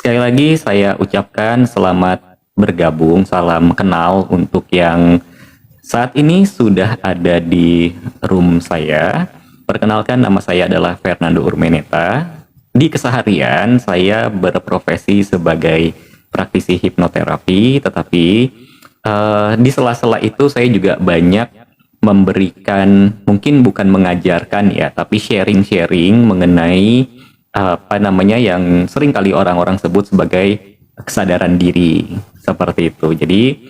Sekali lagi saya ucapkan selamat bergabung, salam kenal untuk yang saat ini sudah ada di room saya. Perkenalkan, nama saya adalah Fernando Urmeneta. Di keseharian saya berprofesi sebagai praktisi hipnoterapi, tetapi di sela-sela itu saya juga banyak memberikan, mungkin bukan mengajarkan ya, tapi sharing-sharing mengenai apa namanya yang sering kali orang-orang sebut sebagai kesadaran diri, seperti itu. Jadi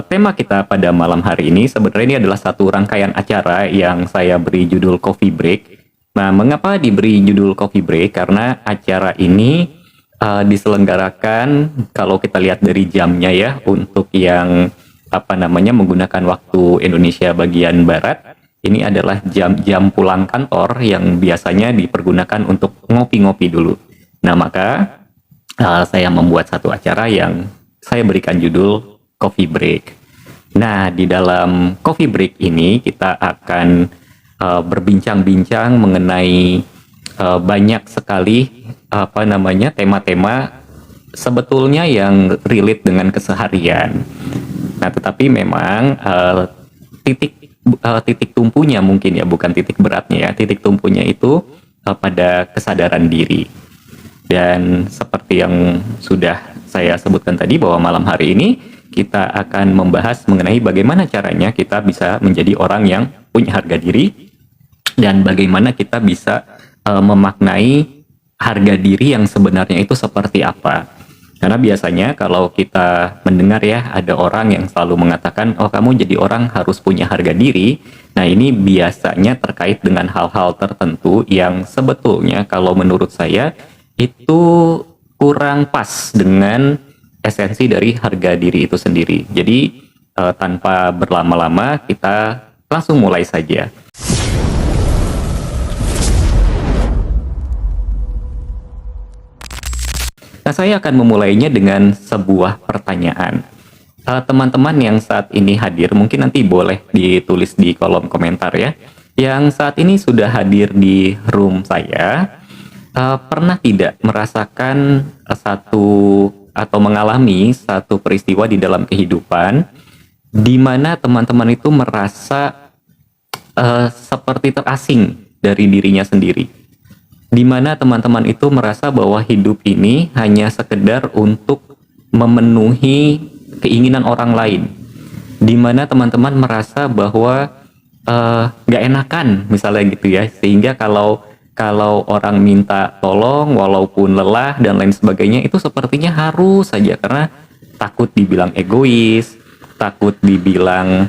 tema kita pada malam hari ini sebenarnya ini adalah satu rangkaian acara yang saya beri judul Coffee Break. Nah, mengapa diberi judul Coffee Break? Karena acara ini diselenggarakan, kalau kita lihat dari jamnya ya, untuk yang apa namanya menggunakan waktu Indonesia bagian barat, ini adalah jam-jam pulang kantor yang biasanya dipergunakan untuk ngopi-ngopi dulu. Nah, maka saya membuat satu acara yang saya berikan judul Coffee Break. Nah, di dalam Coffee Break ini kita akan berbincang-bincang mengenai banyak sekali apa namanya tema-tema sebetulnya yang relate dengan keseharian. Nah, tetapi memang titik tumpunya mungkin ya, bukan titik beratnya ya, titik tumpunya itu pada kesadaran diri. Dan seperti yang sudah saya sebutkan tadi, bahwa malam hari ini kita akan membahas mengenai bagaimana caranya kita bisa menjadi orang yang punya harga diri, dan bagaimana kita bisa memaknai harga diri yang sebenarnya itu seperti apa. Karena biasanya kalau kita mendengar ya, ada orang yang selalu mengatakan, oh kamu jadi orang harus punya harga diri. Nah, ini biasanya terkait dengan hal-hal tertentu yang sebetulnya kalau menurut saya itu kurang pas dengan esensi dari harga diri itu sendiri. Jadi tanpa berlama-lama kita langsung mulai saja. Nah, saya akan memulainya dengan sebuah pertanyaan. Teman-teman yang saat ini hadir, mungkin nanti boleh ditulis di kolom komentar ya. Yang saat ini sudah hadir di room saya, pernah tidak merasakan satu atau mengalami satu peristiwa di dalam kehidupan di mana teman-teman itu merasa seperti terasing dari dirinya sendiri? Di mana teman-teman itu merasa bahwa hidup ini hanya sekedar untuk memenuhi keinginan orang lain. Di mana teman-teman merasa bahwa nggak enakan misalnya gitu ya, sehingga kalau orang minta tolong walaupun lelah dan lain sebagainya itu sepertinya harus saja, karena takut dibilang egois, takut dibilang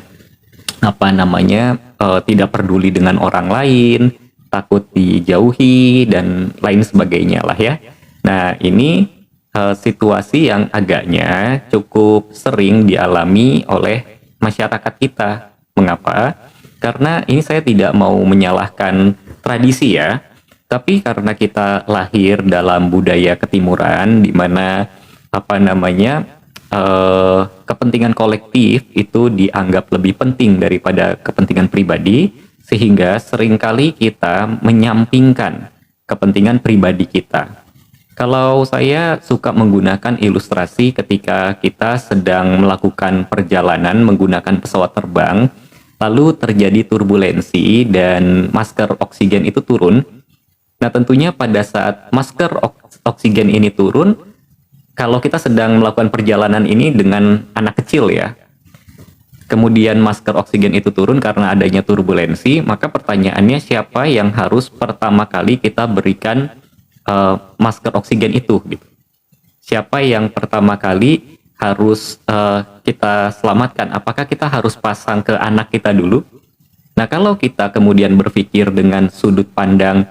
apa namanya tidak peduli dengan orang lain, takut dijauhi dan lain sebagainya lah ya. Nah, ini situasi yang agaknya cukup sering dialami oleh masyarakat kita. Mengapa? Karena ini saya tidak mau menyalahkan tradisi ya, tapi karena kita lahir dalam budaya ketimuran di mana apa namanya kepentingan kolektif itu dianggap lebih penting daripada kepentingan pribadi, sehingga seringkali kita menyampingkan kepentingan pribadi kita. Kalau saya suka menggunakan ilustrasi ketika kita sedang melakukan perjalanan menggunakan pesawat terbang, lalu terjadi turbulensi dan masker oksigen itu turun. Nah, tentunya pada saat masker oksigen ini turun, kalau kita sedang melakukan perjalanan ini dengan anak kecil ya, kemudian masker oksigen itu turun karena adanya turbulensi, maka pertanyaannya siapa yang harus pertama kali kita berikan masker oksigen itu gitu. Siapa yang pertama kali harus kita selamatkan? Apakah kita harus pasang ke anak kita dulu? Nah, kalau kita kemudian berpikir dengan sudut pandang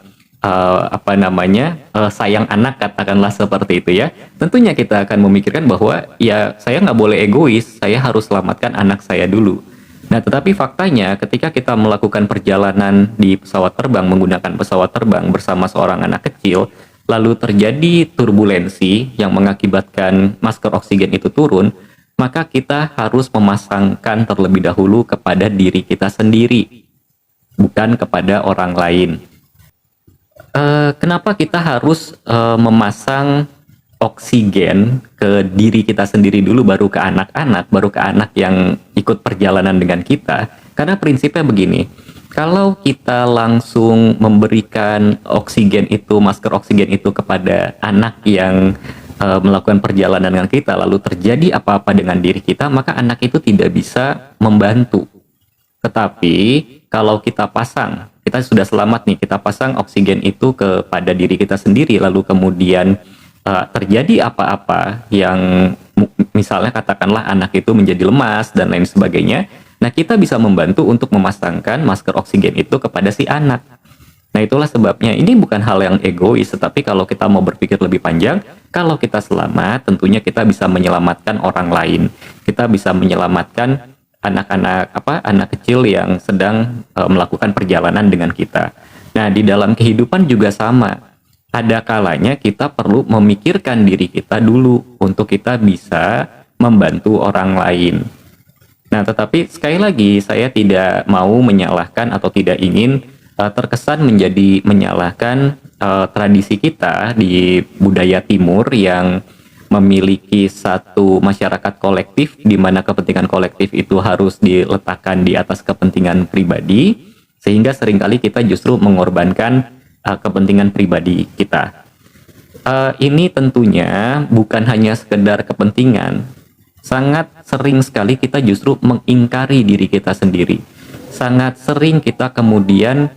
apa namanya sayang anak, katakanlah seperti itu ya, tentunya kita akan memikirkan bahwa ya saya nggak boleh egois, saya harus selamatkan anak saya dulu. Nah, tetapi faktanya ketika kita melakukan perjalanan di pesawat terbang, menggunakan pesawat terbang bersama seorang anak kecil, lalu terjadi turbulensi yang mengakibatkan masker oksigen itu turun, maka kita harus memasangkan terlebih dahulu kepada diri kita sendiri, bukan kepada orang lain. Kenapa kita harus memasang oksigen ke diri kita sendiri dulu, baru ke anak-anak, baru ke anak yang ikut perjalanan dengan kita. Karena prinsipnya begini, kalau kita langsung memberikan oksigen itu, masker oksigen itu kepada anak yang melakukan perjalanan dengan kita, lalu terjadi apa-apa dengan diri kita, maka anak itu tidak bisa membantu. Tetapi kalau kita pasang, kita sudah selamat nih, kita pasang oksigen itu kepada diri kita sendiri, lalu kemudian terjadi apa-apa yang misalnya katakanlah anak itu menjadi lemas dan lain sebagainya, nah kita bisa membantu untuk memasangkan masker oksigen itu kepada si anak. Nah itulah sebabnya ini bukan hal yang egois, tetapi kalau kita mau berpikir lebih panjang, kalau kita selamat tentunya kita bisa menyelamatkan orang lain, kita bisa menyelamatkan anak kecil yang sedang melakukan perjalanan dengan kita. Nah di dalam kehidupan juga sama, ada kalanya kita perlu memikirkan diri kita dulu untuk kita bisa membantu orang lain. Nah, tetapi sekali lagi saya tidak mau menyalahkan atau tidak ingin terkesan menjadi menyalahkan tradisi kita di budaya timur yang memiliki satu masyarakat kolektif di mana kepentingan kolektif itu harus diletakkan di atas kepentingan pribadi, sehingga seringkali kita justru mengorbankan kepentingan pribadi kita. Ini tentunya bukan hanya sekedar kepentingan, sangat sering sekali kita justru mengingkari diri kita sendiri. Sangat sering kita kemudian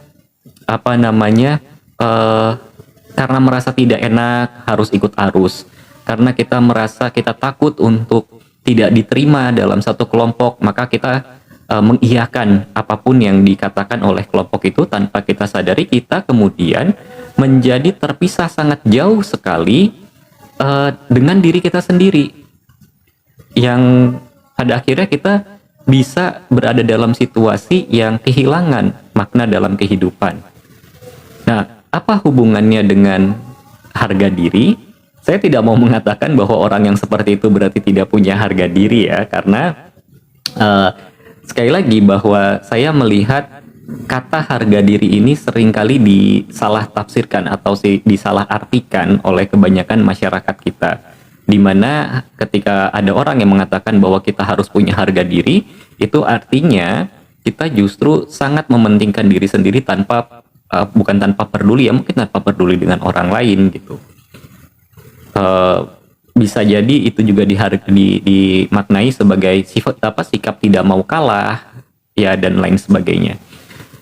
karena merasa tidak enak harus ikut arus, karena kita merasa kita takut untuk tidak diterima dalam satu kelompok, maka kita mengiyakan apapun yang dikatakan oleh kelompok itu tanpa kita sadari kita kemudian menjadi terpisah sangat jauh sekali dengan diri kita sendiri, yang pada akhirnya kita bisa berada dalam situasi yang kehilangan makna dalam kehidupan. Nah, apa hubungannya dengan harga diri? Saya tidak mau mengatakan bahwa orang yang seperti itu berarti tidak punya harga diri ya, karena sekali lagi bahwa saya melihat kata harga diri ini seringkali disalah tafsirkan atau disalah artikan oleh kebanyakan masyarakat kita, di mana ketika ada orang yang mengatakan bahwa kita harus punya harga diri, itu artinya kita justru sangat mementingkan diri sendiri bukan tanpa peduli ya, mungkin tanpa peduli dengan orang lain gitu. Bisa jadi itu juga dimaknai sebagai sikap tidak mau kalah ya, dan lain sebagainya.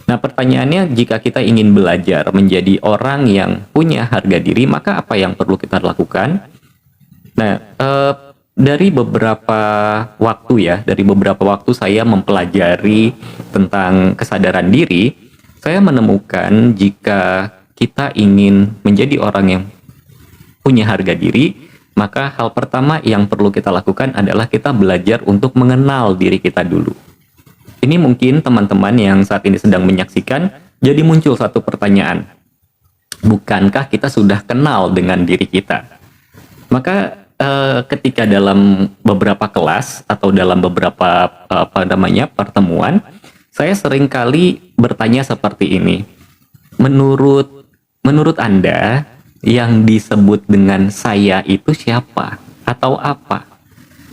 Nah pertanyaannya, jika kita ingin belajar menjadi orang yang punya harga diri, maka apa yang perlu kita lakukan? Nah dari beberapa waktu saya mempelajari tentang kesadaran diri, saya menemukan jika kita ingin menjadi orang yang punya harga diri, maka hal pertama yang perlu kita lakukan adalah kita belajar untuk mengenal diri kita dulu. Ini mungkin teman-teman yang saat ini sedang menyaksikan, jadi muncul satu pertanyaan. Bukankah kita sudah kenal dengan diri kita? Maka ketika dalam beberapa kelas atau dalam beberapa pertemuan, saya seringkali bertanya seperti ini. Menurut Anda, yang disebut dengan saya itu siapa atau apa?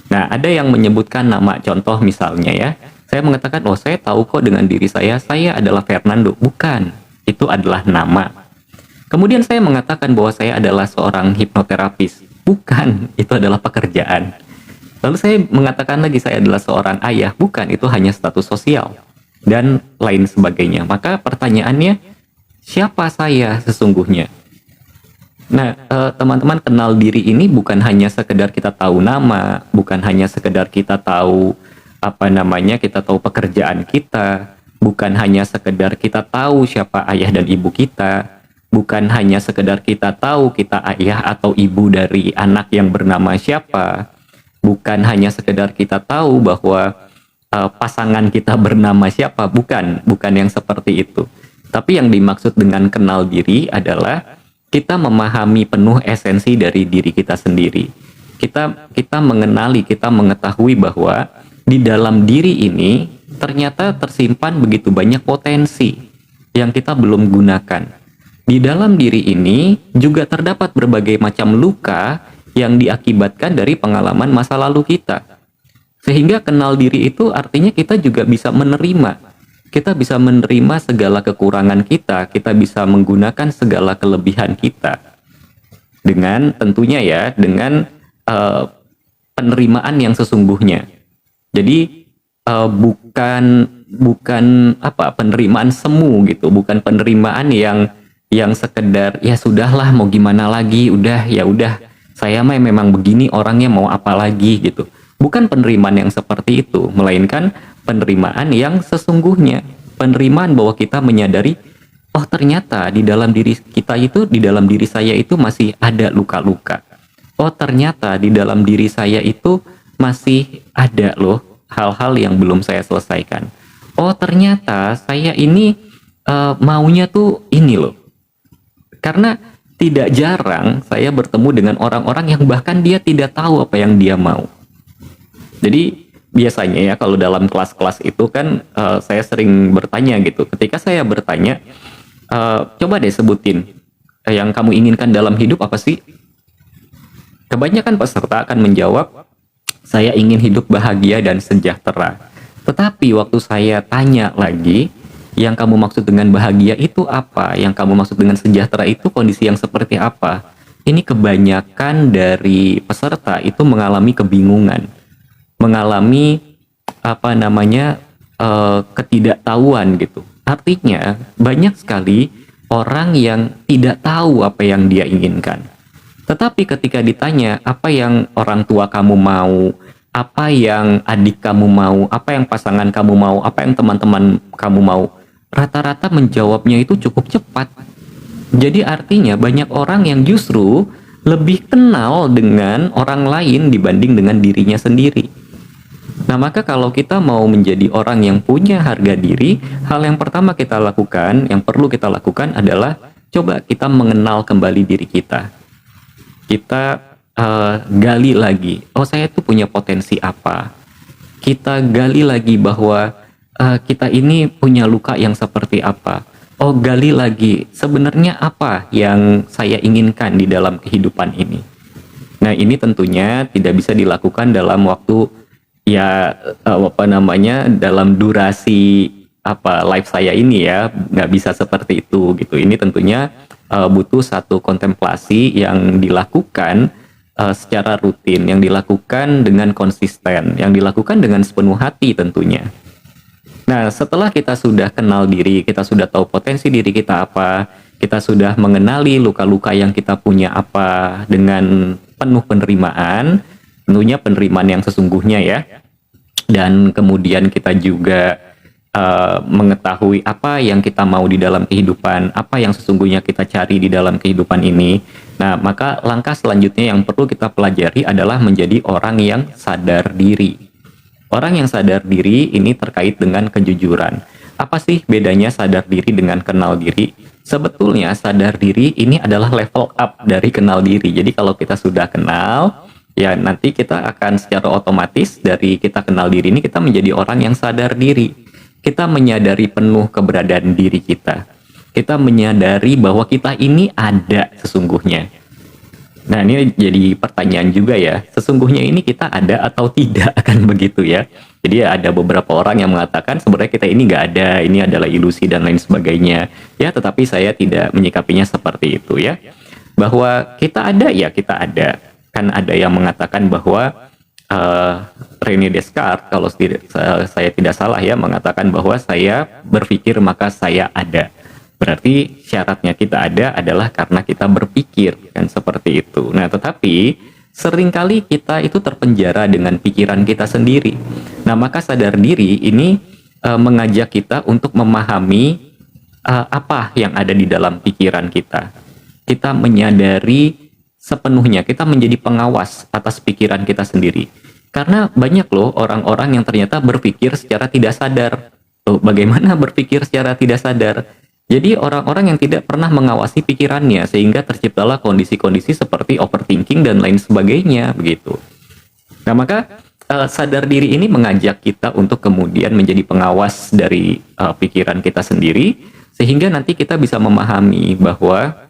Nah, ada yang menyebutkan nama, contoh misalnya ya. Saya mengatakan, oh saya tahu kok dengan diri saya adalah Fernando. Bukan, itu adalah nama. Kemudian saya mengatakan bahwa saya adalah seorang hipnoterapis. Bukan, itu adalah pekerjaan. Lalu saya mengatakan lagi saya adalah seorang ayah. Bukan, itu hanya status sosial dan lain sebagainya. Maka pertanyaannya, siapa saya sesungguhnya? Nah, teman-teman, kenal diri ini bukan hanya sekedar kita tahu nama, bukan hanya sekedar kita tahu kita tahu pekerjaan kita, bukan hanya sekedar kita tahu siapa ayah dan ibu kita, bukan hanya sekedar kita tahu kita ayah atau ibu dari anak yang bernama siapa, bukan hanya sekedar kita tahu bahwa pasangan kita bernama siapa, bukan yang seperti itu. Tapi yang dimaksud dengan kenal diri adalah kita memahami penuh esensi dari diri kita sendiri. Kita mengenali, kita mengetahui bahwa di dalam diri ini ternyata tersimpan begitu banyak potensi yang kita belum gunakan. Di dalam diri ini juga terdapat berbagai macam luka yang diakibatkan dari pengalaman masa lalu kita. Sehingga kenal diri itu artinya kita juga bisa menerima. Kita bisa menerima segala kekurangan kita bisa menggunakan segala kelebihan kita. Dengan tentunya ya, dengan eh, penerimaan yang sesungguhnya. Jadi bukan apa penerimaan semu gitu, bukan penerimaan yang sekedar ya sudahlah mau gimana lagi, udah ya udah saya mah memang begini orangnya mau apa lagi gitu. Bukan penerimaan yang seperti itu, melainkan penerimaan yang sesungguhnya. Penerimaan bahwa kita menyadari oh ternyata di dalam diri kita itu, di dalam diri saya itu masih ada luka-luka. Oh ternyata di dalam diri saya itu masih ada loh hal-hal yang belum saya selesaikan. Oh ternyata saya ini maunya tuh ini loh. Karena tidak jarang saya bertemu dengan orang-orang yang bahkan dia tidak tahu apa yang dia mau. Jadi biasanya ya kalau dalam kelas-kelas itu kan saya sering bertanya gitu. Ketika saya bertanya, coba deh sebutin yang kamu inginkan dalam hidup apa sih? Kebanyakan peserta akan menjawab, saya ingin hidup bahagia dan sejahtera. Tetapi waktu saya tanya lagi, yang kamu maksud dengan bahagia itu apa? Yang kamu maksud dengan sejahtera itu kondisi yang seperti apa? Ini kebanyakan dari peserta itu mengalami kebingungan, mengalami apa namanya ketidaktahuan gitu. Artinya banyak sekali orang yang tidak tahu apa yang dia inginkan. Tetapi ketika ditanya apa yang orang tua kamu mau, apa yang adik kamu mau, apa yang pasangan kamu mau, apa yang teman-teman kamu mau, rata-rata menjawabnya itu cukup cepat. Jadi artinya banyak orang yang justru lebih kenal dengan orang lain dibanding dengan dirinya sendiri. Nah, maka kalau kita mau menjadi orang yang punya harga diri, hal yang pertama kita lakukan, yang perlu kita lakukan adalah coba kita mengenal kembali diri kita. Kita gali lagi, oh saya tuh punya potensi apa. Kita gali lagi bahwa kita ini punya luka yang seperti apa. Oh gali lagi, sebenarnya apa yang saya inginkan di dalam kehidupan ini. Nah ini tentunya tidak bisa dilakukan dalam waktu ya apa namanya dalam durasi apa live saya ini ya, nggak bisa seperti itu gitu. Ini tentunya butuh satu kontemplasi yang dilakukan secara rutin, yang dilakukan dengan konsisten, yang dilakukan dengan sepenuh hati tentunya. Nah, setelah kita sudah kenal diri, kita sudah tahu potensi diri kita apa, kita sudah mengenali luka-luka yang kita punya apa dengan penuh penerimaan, tentunya penerimaan yang sesungguhnya ya. Dan kemudian kita juga mengetahui apa yang kita mau di dalam kehidupan, apa yang sesungguhnya kita cari di dalam kehidupan ini. Nah, maka langkah selanjutnya yang perlu kita pelajari adalah menjadi orang yang sadar diri. Orang yang sadar diri ini terkait dengan kejujuran. Apa sih bedanya sadar diri dengan kenal diri? Sebetulnya sadar diri ini adalah level up dari kenal diri. Jadi kalau kita sudah kenal, ya nanti kita akan secara otomatis dari kita kenal diri ini kita menjadi orang yang sadar diri. Kita menyadari penuh keberadaan diri kita. Kita menyadari bahwa kita ini ada sesungguhnya. Nah ini jadi pertanyaan juga ya. Sesungguhnya ini kita ada atau tidak kan begitu ya. Jadi ada beberapa orang yang mengatakan sebenarnya kita ini nggak ada. Ini adalah ilusi dan lain sebagainya. Ya tetapi saya tidak menyikapinya seperti itu ya. Bahwa kita ada ya kita ada. Kan ada yang mengatakan bahwa René Descartes kalau saya tidak salah ya mengatakan bahwa saya berpikir maka saya ada. Berarti syaratnya kita ada adalah karena kita berpikir kan seperti itu. Nah, tetapi seringkali kita itu terpenjara dengan pikiran kita sendiri. Nah, maka sadar diri ini mengajak kita untuk memahami apa yang ada di dalam pikiran kita. Kita menyadari sepenuhnya, kita menjadi pengawas atas pikiran kita sendiri. Karena banyak loh orang-orang yang ternyata berpikir secara tidak sadar. Tuh, bagaimana berpikir secara tidak sadar? Jadi orang-orang yang tidak pernah mengawasi pikirannya sehingga terciptalah kondisi-kondisi seperti overthinking dan lain sebagainya begitu. Nah, maka sadar diri ini mengajak kita untuk kemudian menjadi pengawas dari pikiran kita sendiri sehingga nanti kita bisa memahami bahwa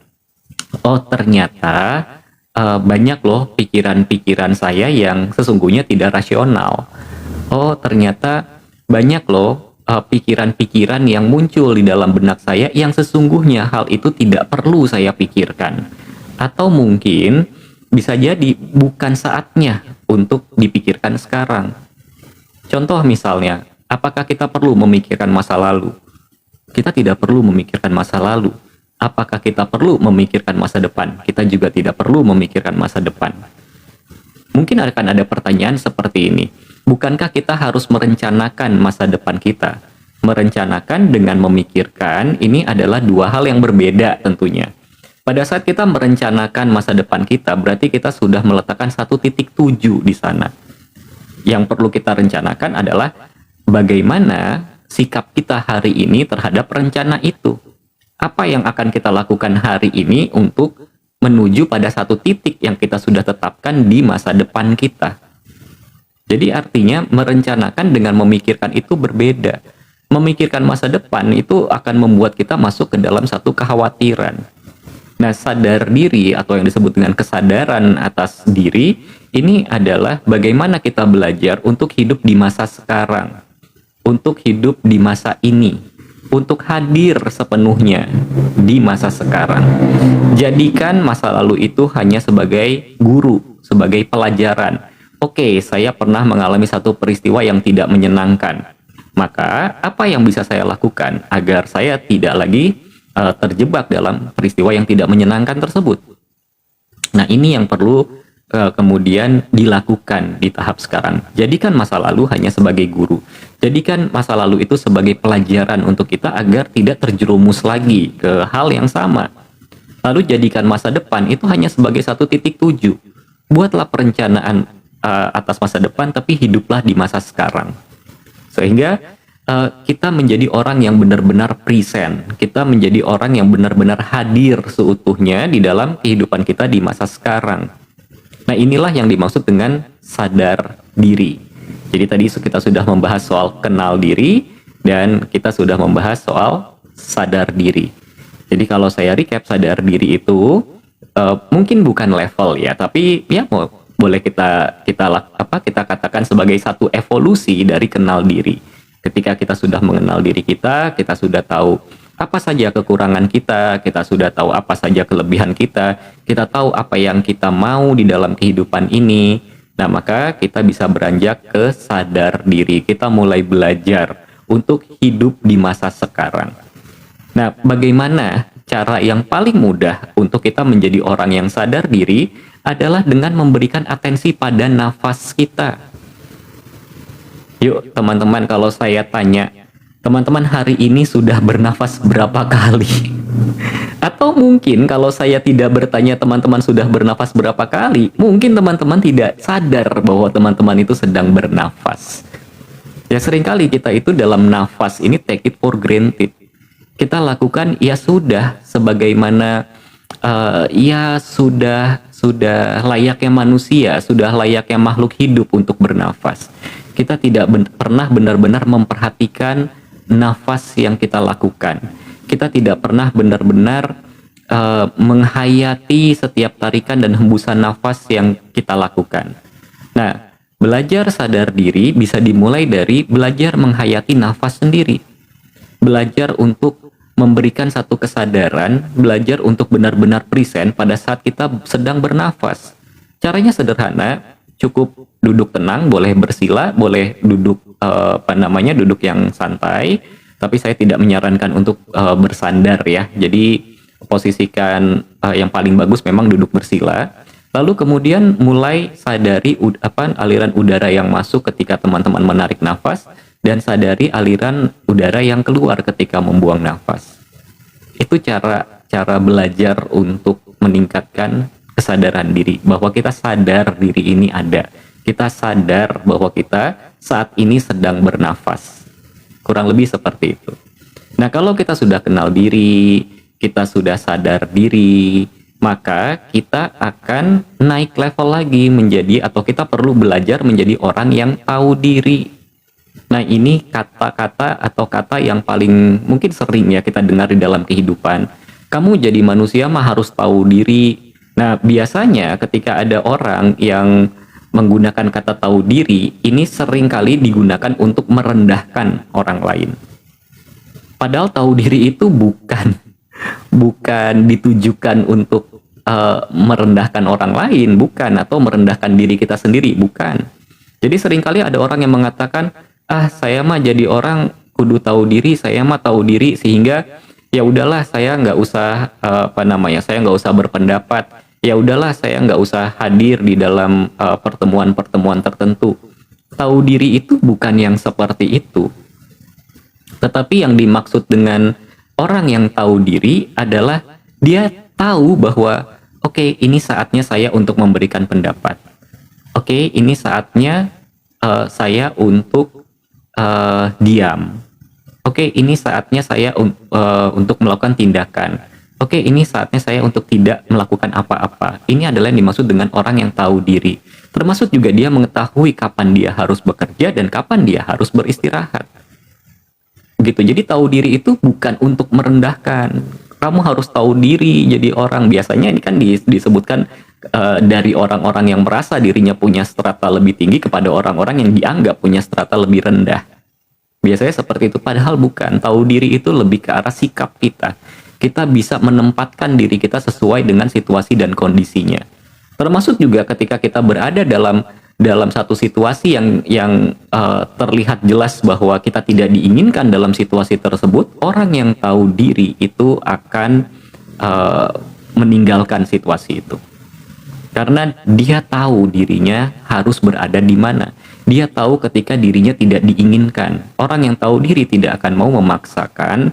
oh ternyata banyak loh pikiran-pikiran saya yang sesungguhnya tidak rasional. Oh, ternyata banyak loh pikiran-pikiran yang muncul di dalam benak saya yang sesungguhnya hal itu tidak perlu saya pikirkan. Atau mungkin bisa jadi bukan saatnya untuk dipikirkan sekarang. Contoh misalnya, apakah kita perlu memikirkan masa lalu? Kita tidak perlu memikirkan masa lalu. Apakah kita perlu memikirkan masa depan? Kita juga tidak perlu memikirkan masa depan. Mungkin akan ada pertanyaan seperti ini. Bukankah kita harus merencanakan masa depan kita? Merencanakan dengan memikirkan ini adalah dua hal yang berbeda tentunya. Pada saat kita merencanakan masa depan kita, berarti kita sudah meletakkan satu titik tuju di sana. Yang perlu kita rencanakan adalah bagaimana sikap kita hari ini terhadap rencana itu. Apa yang akan kita lakukan hari ini untuk menuju pada satu titik yang kita sudah tetapkan di masa depan kita. Jadi artinya merencanakan dengan memikirkan itu berbeda. Memikirkan masa depan itu akan membuat kita masuk ke dalam satu kekhawatiran. Nah, sadar diri atau yang disebut dengan kesadaran atas diri, ini adalah bagaimana kita belajar untuk hidup di masa sekarang, untuk hidup di masa ini, untuk hadir sepenuhnya di masa sekarang. Jadikan masa lalu itu hanya sebagai guru, sebagai pelajaran. Oke, saya pernah mengalami satu peristiwa yang tidak menyenangkan. Maka, apa yang bisa saya lakukan agar saya tidak lagi terjebak dalam peristiwa yang tidak menyenangkan tersebut? Nah, ini yang perlu kemudian dilakukan di tahap sekarang. Jadikan masa lalu hanya sebagai guru. Jadikan masa lalu itu sebagai pelajaran untuk kita agar tidak terjerumus lagi ke hal yang sama. Lalu jadikan masa depan itu hanya sebagai satu titik tuju. Buatlah perencanaan atas masa depan, tapi hiduplah di masa sekarang. Sehingga kita menjadi orang yang benar-benar present. Kita menjadi orang yang benar-benar hadir seutuhnya di dalam kehidupan kita di masa sekarang. Nah, inilah yang dimaksud dengan sadar diri. Jadi tadi kita sudah membahas soal kenal diri dan kita sudah membahas soal sadar diri. Jadi kalau saya recap, sadar diri itu mungkin bukan level ya, tapi ya boleh kita katakan sebagai satu evolusi dari kenal diri. Ketika kita sudah mengenal diri kita sudah tahu apa saja kekurangan kita sudah tahu apa saja kelebihan kita tahu apa yang kita mau di dalam kehidupan ini. Nah, maka kita bisa beranjak ke sadar diri. Kita mulai belajar untuk hidup di masa sekarang. Nah, bagaimana cara yang paling mudah untuk kita menjadi orang yang sadar diri adalah dengan memberikan atensi pada nafas kita. Yuk teman-teman, kalau saya tanya, teman-teman hari ini sudah bernafas berapa kali? Atau mungkin kalau saya tidak bertanya teman-teman sudah bernafas berapa kali, mungkin teman-teman tidak sadar bahwa teman-teman itu sedang bernafas. Ya, seringkali kita itu dalam nafas ini take it for granted. Kita lakukan ya sudah sebagaimana ya sudah layaknya manusia, sudah layaknya makhluk hidup untuk bernafas. Kita tidak pernah benar-benar memperhatikan nafas yang kita lakukan. Kita tidak pernah benar-benar menghayati setiap tarikan dan hembusan nafas yang kita lakukan. Nah, belajar sadar diri bisa dimulai dari belajar menghayati nafas sendiri. Belajar untuk memberikan satu kesadaran, belajar untuk benar-benar present pada saat kita sedang bernafas. Caranya sederhana, cukup duduk tenang, boleh bersila, boleh duduk duduk yang santai, tapi saya tidak menyarankan untuk bersandar ya. Jadi posisikan yang paling bagus memang duduk bersila. Lalu kemudian mulai sadari aliran udara yang masuk ketika teman-teman menarik nafas dan sadari aliran udara yang keluar ketika membuang nafas. Itu cara belajar untuk meningkatkan kesadaran diri, bahwa kita sadar diri ini ada. Kita sadar bahwa kita saat ini sedang bernafas. Kurang lebih seperti itu. Nah, kalau kita sudah kenal diri, kita sudah sadar diri, maka kita akan naik level lagi menjadi, atau kita perlu belajar menjadi orang yang tahu diri. Nah, ini kata-kata atau kata yang paling mungkin sering ya kita dengar di dalam kehidupan. Kamu jadi manusia mah harus tahu diri. Nah, biasanya ketika ada orang yang menggunakan kata tahu diri, ini seringkali digunakan untuk merendahkan orang lain. Padahal tahu diri itu bukan ditujukan untuk merendahkan orang lain, bukan, atau merendahkan diri kita sendiri, bukan. Jadi seringkali ada orang yang mengatakan, saya mah jadi orang kudu tahu diri, saya mah tahu diri sehingga ya udahlah saya nggak usah saya nggak usah berpendapat, ya udahlah saya nggak usah hadir di dalam pertemuan-pertemuan tertentu. Tahu diri itu bukan yang seperti itu. Tetapi yang dimaksud dengan orang yang tahu diri adalah dia tahu bahwa oke, ini saatnya saya untuk memberikan pendapat. Oke, ini saatnya saya untuk diam. Oke, ini saatnya saya untuk melakukan tindakan. Oke, ini saatnya saya untuk tidak melakukan apa-apa. Ini adalah yang dimaksud dengan orang yang tahu diri. Termasuk juga dia mengetahui kapan dia harus bekerja dan kapan dia harus beristirahat. Gitu. Jadi tahu diri itu bukan untuk merendahkan. Kamu harus tahu diri jadi orang. Biasanya ini kan disebutkan dari orang-orang yang merasa dirinya punya strata lebih tinggi kepada orang-orang yang dianggap punya strata lebih rendah. Biasanya seperti itu, padahal bukan. Tahu diri itu lebih ke arah sikap kita. Kita bisa menempatkan diri kita sesuai dengan situasi dan kondisinya. Termasuk juga ketika kita berada dalam satu situasi yang terlihat jelas bahwa kita tidak diinginkan dalam situasi tersebut, orang yang tahu diri itu akan meninggalkan situasi itu. Karena dia tahu dirinya harus berada di mana. Dia tahu ketika dirinya tidak diinginkan. Orang yang tahu diri tidak akan mau memaksakan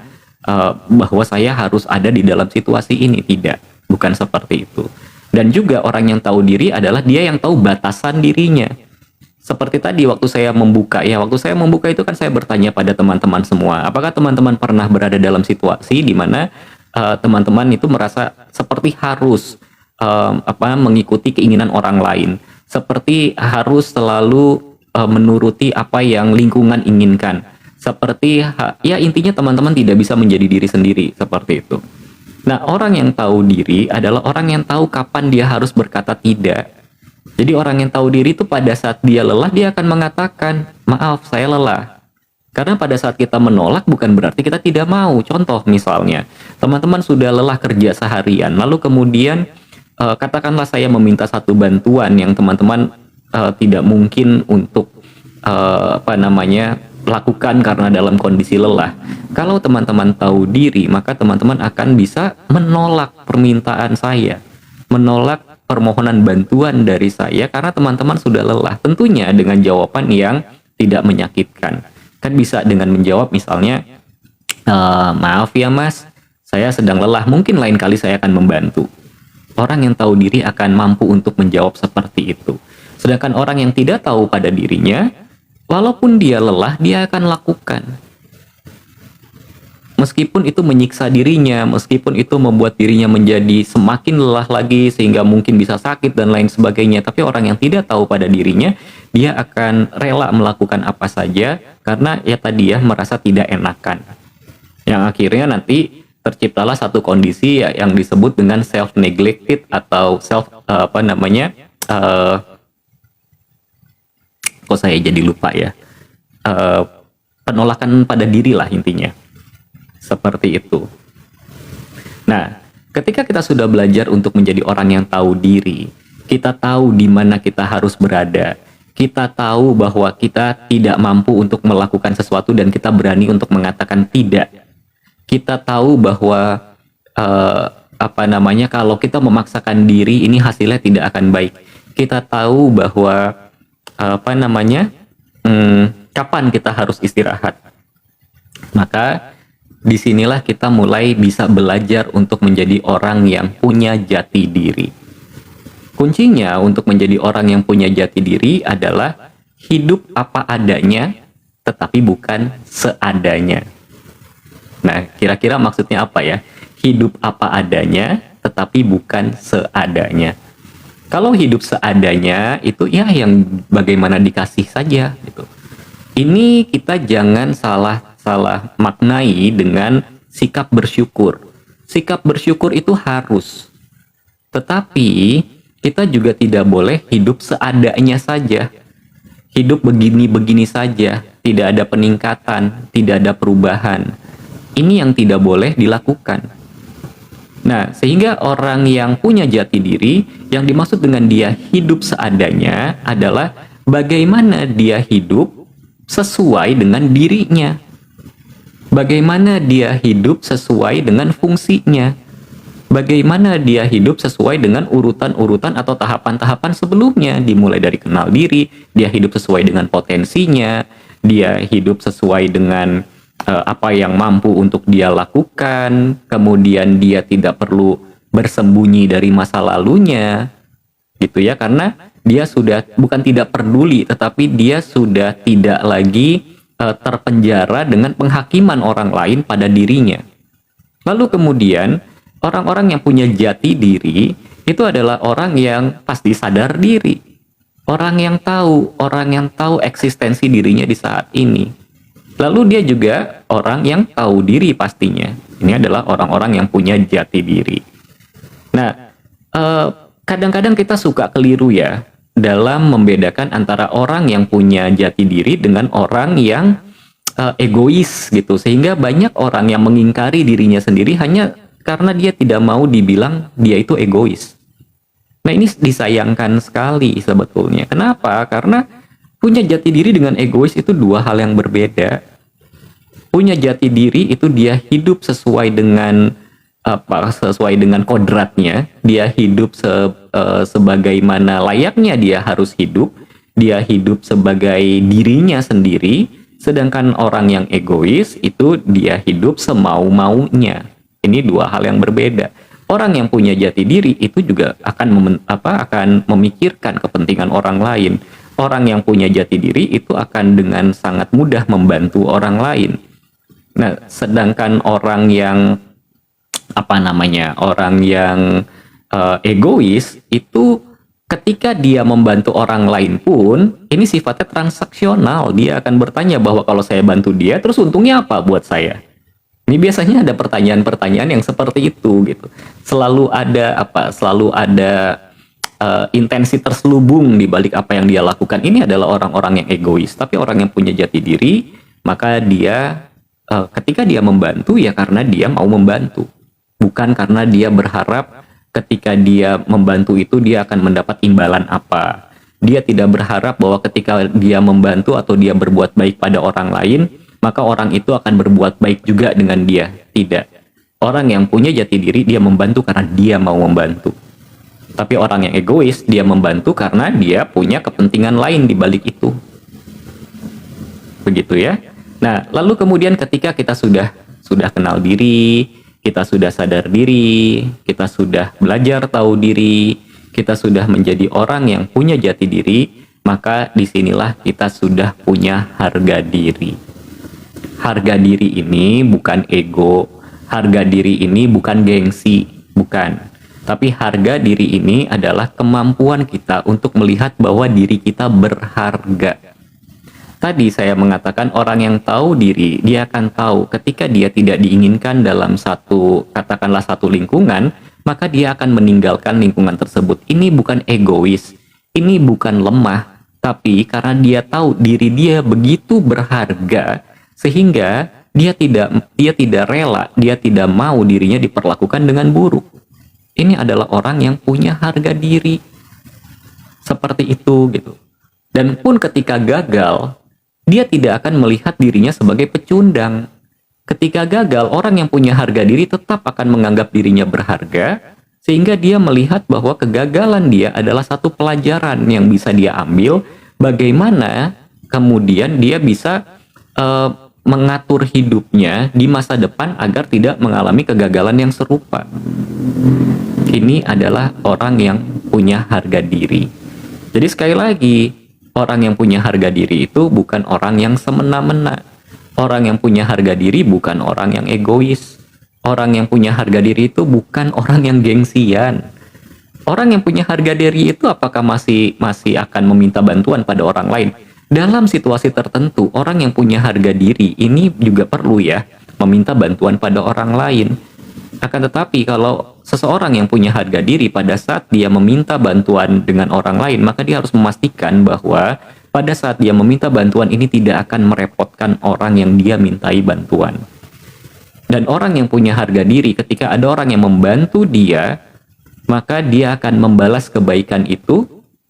bahwa saya harus ada di dalam situasi ini. Tidak, bukan seperti itu. Dan juga orang yang tahu diri adalah dia yang tahu batasan dirinya. Seperti tadi waktu saya membuka itu kan saya bertanya pada teman-teman semua, apakah teman-teman pernah berada dalam situasi di mana teman-teman itu merasa seperti harus mengikuti keinginan orang lain, seperti harus selalu menuruti apa yang lingkungan inginkan, seperti ya intinya teman-teman tidak bisa menjadi diri sendiri, seperti itu. Nah, orang yang tahu diri adalah orang yang tahu kapan dia harus berkata tidak. Jadi orang yang tahu diri itu pada saat dia lelah, dia akan mengatakan, maaf saya lelah. Karena pada saat kita menolak bukan berarti kita tidak mau. Contoh misalnya, teman-teman sudah lelah kerja seharian, lalu kemudian katakanlah saya meminta satu bantuan yang teman-teman tidak mungkin untuk lakukan karena dalam kondisi lelah. Kalau teman-teman tahu diri, maka teman-teman akan bisa menolak permintaan saya, menolak permohonan bantuan dari saya karena teman-teman sudah lelah. Tentunya dengan jawaban yang tidak menyakitkan. Kan bisa dengan menjawab misalnya, maaf ya mas, saya sedang lelah, mungkin lain kali saya akan membantu. Orang yang tahu diri akan mampu untuk menjawab seperti itu. Sedangkan orang yang tidak tahu pada dirinya, walaupun dia lelah, dia akan lakukan. Meskipun itu menyiksa dirinya, meskipun itu membuat dirinya menjadi semakin lelah lagi sehingga mungkin bisa sakit dan lain sebagainya. Tapi orang yang tidak tahu pada dirinya, dia akan rela melakukan apa saja karena ya tadi ya merasa tidak enakan. Yang akhirnya nanti terciptalah satu kondisi yang disebut dengan self-neglected atau kok saya jadi lupa ya, penolakan pada diri lah intinya, seperti itu. Nah, ketika kita sudah belajar untuk menjadi orang yang tahu diri, kita tahu di mana kita harus berada, kita tahu bahwa kita tidak mampu untuk melakukan sesuatu dan kita berani untuk mengatakan tidak. Kita tahu bahwa kalau kita memaksakan diri ini hasilnya tidak akan baik. Kita tahu bahwa kapan kita harus istirahat. Maka disinilah kita mulai bisa belajar untuk menjadi orang yang punya jati diri. Kuncinya untuk menjadi orang yang punya jati diri adalah hidup apa adanya, tetapi bukan seadanya. Nah, kira-kira maksudnya apa ya? Hidup apa adanya, tetapi bukan seadanya. Kalau hidup seadanya itu ya yang bagaimana dikasih saja gitu. Ini kita jangan salah maknai dengan sikap bersyukur. Sikap bersyukur itu harus. Tetapi kita juga tidak boleh hidup seadanya saja. Hidup begini-begini saja, tidak ada peningkatan, tidak ada perubahan. Ini yang tidak boleh dilakukan. Nah, sehingga orang yang punya jati diri, yang dimaksud dengan dia hidup seadanya adalah bagaimana dia hidup sesuai dengan dirinya. Bagaimana dia hidup sesuai dengan fungsinya. Bagaimana dia hidup sesuai dengan urutan-urutan atau tahapan-tahapan sebelumnya. Dimulai dari kenal diri, dia hidup sesuai dengan potensinya, dia hidup sesuai dengan apa yang mampu untuk dia lakukan, kemudian dia tidak perlu bersembunyi dari masa lalunya, gitu ya, karena dia sudah bukan tidak peduli, tetapi dia sudah tidak lagi terpenjara dengan penghakiman orang lain pada dirinya. Lalu kemudian orang-orang yang punya jati diri itu adalah orang yang pasti sadar diri, orang yang tahu eksistensi dirinya di saat ini. Lalu dia juga orang yang tahu diri pastinya. Ini adalah orang-orang yang punya jati diri. Nah, kadang-kadang kita suka keliru ya dalam membedakan antara orang yang punya jati diri dengan orang yang egois gitu. Sehingga banyak orang yang mengingkari dirinya sendiri hanya karena dia tidak mau dibilang dia itu egois. Nah, ini disayangkan sekali sebetulnya. Kenapa? Karena punya jati diri dengan egois itu dua hal yang berbeda. Punya jati diri itu dia hidup sesuai dengan sesuai dengan kodratnya. Dia hidup sebagaimana layaknya dia harus hidup. Dia hidup sebagai dirinya sendiri. Sedangkan orang yang egois itu dia hidup semau-maunya. Ini dua hal yang berbeda. Orang yang punya jati diri itu juga akan memikirkan kepentingan orang lain. Orang yang punya jati diri itu akan dengan sangat mudah membantu orang lain. Nah, sedangkan orang yang orang yang egois itu ketika dia membantu orang lain pun ini sifatnya transaksional. Dia akan bertanya bahwa kalau saya bantu dia, terus untungnya apa buat saya? Ini biasanya ada pertanyaan-pertanyaan yang seperti itu gitu. Selalu ada intensi terselubung di balik apa yang dia lakukan. Ini adalah orang-orang yang egois. Tapi orang yang punya jati diri, maka dia ketika dia membantu ya karena dia mau membantu, bukan karena dia berharap ketika dia membantu itu dia akan mendapat imbalan apa. Dia tidak berharap bahwa ketika dia membantu atau dia berbuat baik pada orang lain, maka orang itu akan berbuat baik juga dengan dia. Tidak. Orang yang punya jati diri, dia membantu karena dia mau membantu. Tapi orang yang egois, dia membantu karena dia punya kepentingan lain di balik itu. Begitu ya. Nah, lalu kemudian ketika kita sudah kenal diri, kita sudah sadar diri, kita sudah belajar tahu diri, kita sudah menjadi orang yang punya jati diri, maka disinilah kita sudah punya harga diri. Harga diri ini bukan ego, harga diri ini bukan gengsi, bukan. Tapi harga diri ini adalah kemampuan kita untuk melihat bahwa diri kita berharga. Tadi saya mengatakan orang yang tahu diri, dia akan tahu ketika dia tidak diinginkan dalam katakanlah satu lingkungan, maka dia akan meninggalkan lingkungan tersebut. Ini bukan egois, ini bukan lemah, tapi karena dia tahu diri dia begitu berharga, sehingga dia tidak rela, dia tidak mau dirinya diperlakukan dengan buruk. Ini adalah orang yang punya harga diri. Seperti itu gitu. Dan pun ketika gagal, dia tidak akan melihat dirinya sebagai pecundang. Ketika gagal, orang yang punya harga diri tetap akan menganggap dirinya berharga, sehingga dia melihat bahwa kegagalan dia adalah satu pelajaran yang bisa dia ambil, bagaimana kemudian dia bisa mengatur hidupnya di masa depan agar tidak mengalami kegagalan yang serupa. Ini adalah orang yang punya harga diri. Jadi sekali lagi, orang yang punya harga diri itu bukan orang yang semena-mena. Orang yang punya harga diri bukan orang yang egois. Orang yang punya harga diri itu bukan orang yang gengsian. Orang yang punya harga diri itu apakah masih akan meminta bantuan pada orang lain? Dalam situasi tertentu, orang yang punya harga diri ini juga perlu ya meminta bantuan pada orang lain. Akan tetapi kalau seseorang yang punya harga diri pada saat dia meminta bantuan dengan orang lain, maka dia harus memastikan bahwa pada saat dia meminta bantuan ini tidak akan merepotkan orang yang dia mintai bantuan. Dan orang yang punya harga diri, ketika ada orang yang membantu dia, maka dia akan membalas kebaikan itu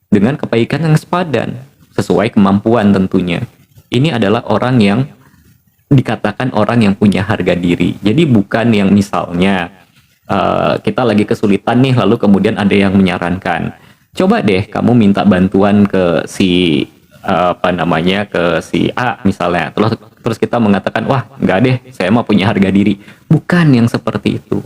dengan kebaikan yang sepadan, sesuai kemampuan tentunya. Ini adalah orang yang dikatakan orang yang punya harga diri. Jadi bukan yang misalnya kita lagi kesulitan nih, lalu kemudian ada yang menyarankan, coba deh kamu minta bantuan ke si ke si A misalnya. Terus kita mengatakan, wah nggak deh, saya mah punya harga diri. Bukan yang seperti itu.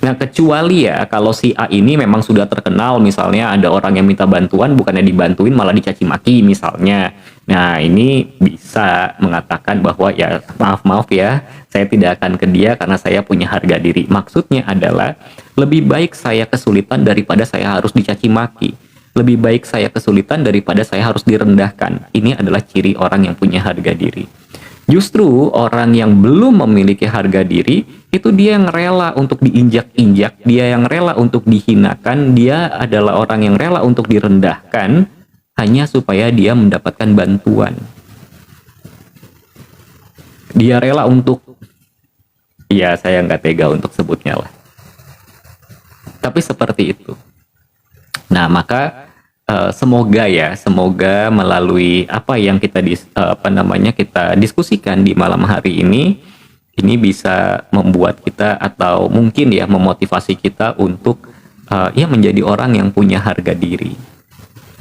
Nah, kecuali ya kalau si A ini memang sudah terkenal, misalnya ada orang yang minta bantuan, bukannya dibantuin malah dicaci maki misalnya. Nah, ini bisa mengatakan bahwa ya maaf ya, saya tidak akan ke dia karena saya punya harga diri. Maksudnya adalah lebih baik saya kesulitan daripada saya harus dicaci maki. Lebih baik saya kesulitan daripada saya harus direndahkan. Ini adalah ciri orang yang punya harga diri. Justru orang yang belum memiliki harga diri, itu dia yang rela untuk diinjak-injak, dia yang rela untuk dihinakan, dia adalah orang yang rela untuk direndahkan, hanya supaya dia mendapatkan bantuan. Dia rela untuk, ya saya nggak tega untuk sebutnya lah. Tapi seperti itu. Nah, maka semoga melalui apa yang kita kita diskusikan di malam hari ini bisa membuat kita atau mungkin ya memotivasi kita untuk ya menjadi orang yang punya harga diri.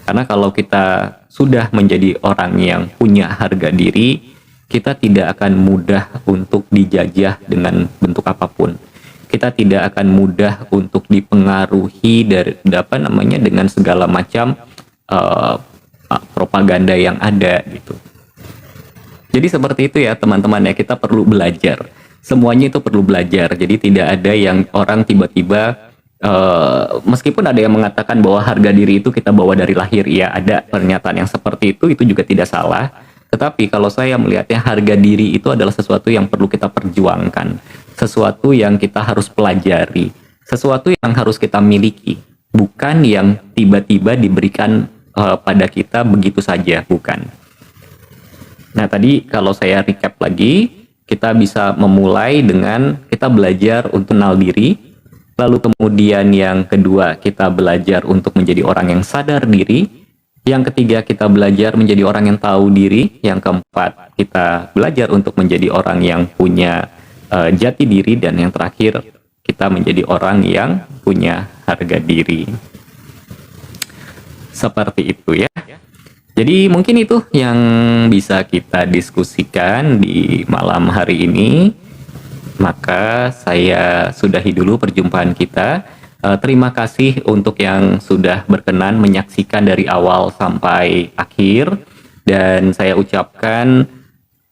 Karena kalau kita sudah menjadi orang yang punya harga diri, kita tidak akan mudah untuk dijajah dengan bentuk apapun. Kita tidak akan mudah untuk dipengaruhi dengan segala macam propaganda yang ada gitu. Jadi seperti itu ya teman-teman ya, kita perlu belajar. Semuanya itu perlu belajar. Jadi tidak ada yang orang tiba-tiba meskipun ada yang mengatakan bahwa harga diri itu kita bawa dari lahir, ya ada pernyataan yang seperti itu juga tidak salah. Tetapi kalau saya melihatnya, harga diri itu adalah sesuatu yang perlu kita perjuangkan, sesuatu yang kita harus pelajari, sesuatu yang harus kita miliki, bukan yang tiba-tiba diberikan pada kita begitu saja, bukan. Nah, tadi kalau saya recap lagi, kita bisa memulai dengan kita belajar untuk kenal diri, lalu kemudian yang kedua kita belajar untuk menjadi orang yang sadar diri, yang ketiga kita belajar menjadi orang yang tahu diri, yang keempat kita belajar untuk menjadi orang yang punya jati diri, dan yang terakhir kita menjadi orang yang punya harga diri. Seperti itu ya. Jadi mungkin itu yang bisa kita diskusikan di malam hari ini. Maka saya sudahi dulu perjumpaan kita. Terima kasih untuk yang sudah berkenan menyaksikan dari awal sampai akhir. Dan saya ucapkan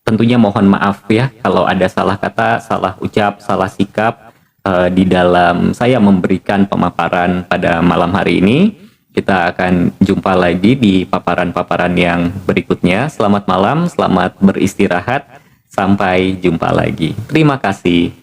tentunya mohon maaf ya kalau ada salah kata, salah ucap, salah sikap di dalam saya memberikan pemaparan pada malam hari ini. Kita akan jumpa lagi di paparan-paparan yang berikutnya. Selamat malam, selamat beristirahat. Sampai jumpa lagi. Terima kasih.